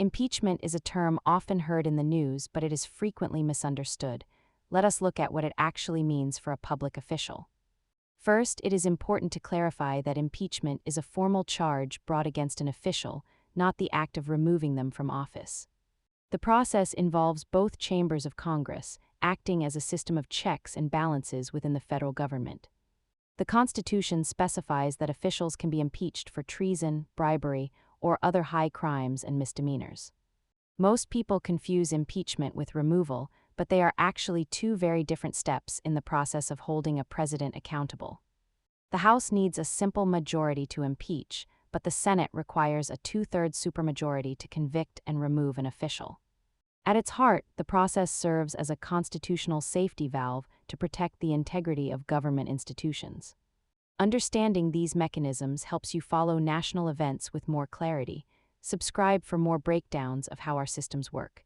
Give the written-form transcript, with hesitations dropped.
Impeachment is a term often heard in the news, but it is frequently misunderstood. Let us look at what it actually means for a public official. First, it is important to clarify that impeachment is a formal charge brought against an official, not the act of removing them from office. The process involves both chambers of Congress, acting as a system of checks and balances within the federal government. The Constitution specifies that officials can be impeached for treason, bribery, or other high crimes and misdemeanors. Most people confuse impeachment with removal, but they are actually two very different steps in the process of holding a president accountable. The House needs a simple majority to impeach, but the Senate requires a two-thirds supermajority to convict and remove an official. At its heart, the process serves as a constitutional safety valve to protect the integrity of government institutions. Understanding these mechanisms helps you follow national events with more clarity. Subscribe for more breakdowns of how our systems work.